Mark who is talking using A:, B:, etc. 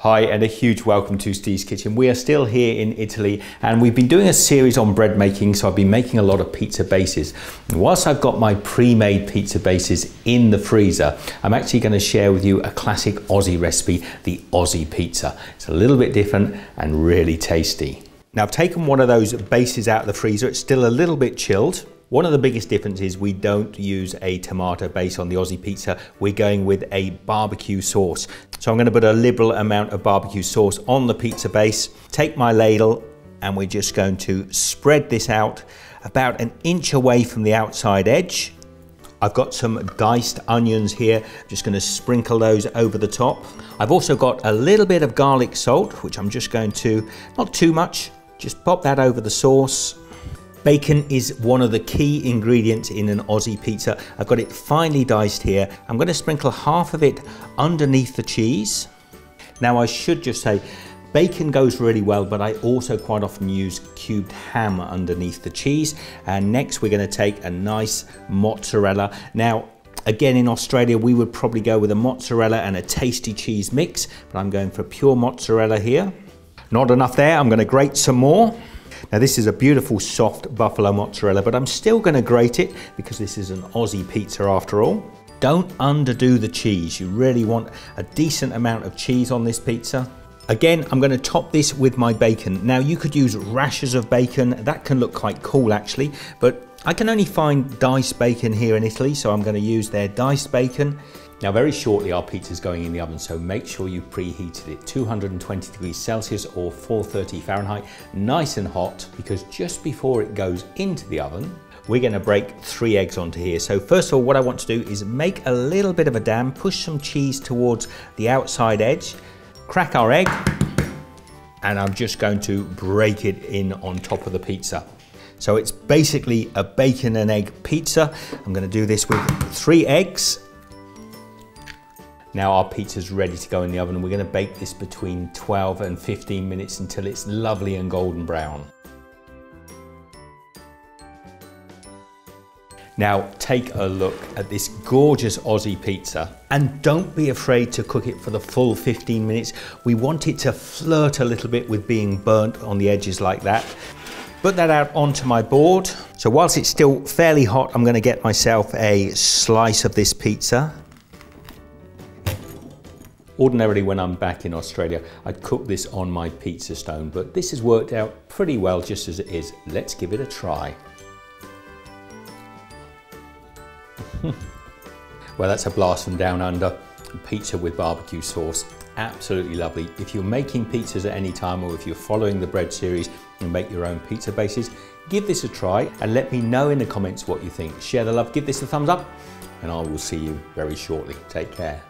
A: Hi, and a huge welcome to Steve's Kitchen. We are still here in Italy and we've been doing a series on bread making, so I've been making a lot of pizza bases. And whilst I've got my pre-made pizza bases in the freezer, I'm actually going to share with you a classic Aussie recipe, the Aussie Pizza. It's a little bit different and really tasty. Now I've taken one of those bases out of the freezer. It's still a little bit chilled. One of the biggest differences, we don't use a tomato base on the Aussie pizza. We're going with a barbecue sauce. So I'm going to put a liberal amount of barbecue sauce on the pizza base, take my ladle, and we're just going to spread this out about an inch away from the outside edge. I've got some diced onions here. I'm just going to sprinkle those over the top. I've also got a little bit of garlic salt, which I'm just going to, not too much, just pop that over the sauce. Bacon is one of the key ingredients in an Aussie pizza. I've got it finely diced here. I'm going to sprinkle half of it underneath the cheese. Now I should just say, bacon goes really well, but I also quite often use cubed ham underneath the cheese. And next we're going to take a nice mozzarella. Now, again, in Australia, we would probably go with a mozzarella and a tasty cheese mix, but I'm going for pure mozzarella here. Not enough there, I'm going to grate some more. Now this is a beautiful soft buffalo mozzarella, but I'm still going to grate it because this is an Aussie pizza after all. Don't underdo the cheese. You really want a decent amount of cheese on this pizza. Again, I'm going to top this with my bacon. Now you could use rashers of bacon. That can look quite cool actually, but I can only find diced bacon here in Italy, so I'm going to use their diced bacon. Now very shortly our pizza's going in the oven, so make sure you preheated it 220 degrees Celsius or 430 Fahrenheit, nice and hot, because just before it goes into the oven, we're going to break 3 eggs onto here. So first of all, what I want to do is make a little bit of a dam, push some cheese towards the outside edge, crack our egg, and I'm just going to break it in on top of the pizza. So it's basically a bacon and egg pizza. I'm going to do this with 3 eggs. Now our pizza's ready to go in the oven. We're going to bake this between 12 and 15 minutes until it's lovely and golden brown. Now take a look at this gorgeous Aussie pizza, and don't be afraid to cook it for the full 15 minutes. We want it to flirt a little bit with being burnt on the edges like that. Put that out onto my board. So whilst it's still fairly hot, I'm going to get myself a slice of this pizza. Ordinarily when I'm back in Australia, I'd cook this on my pizza stone, but this has worked out pretty well just as it is. Let's give it a try. Well, that's a blast from down under. Pizza with barbecue sauce, absolutely lovely. If you're making pizzas at any time, or if you're following the bread series and make your own pizza bases, give this a try and let me know in the comments what you think. Share the love, give this a thumbs up, and I will see you very shortly. Take care.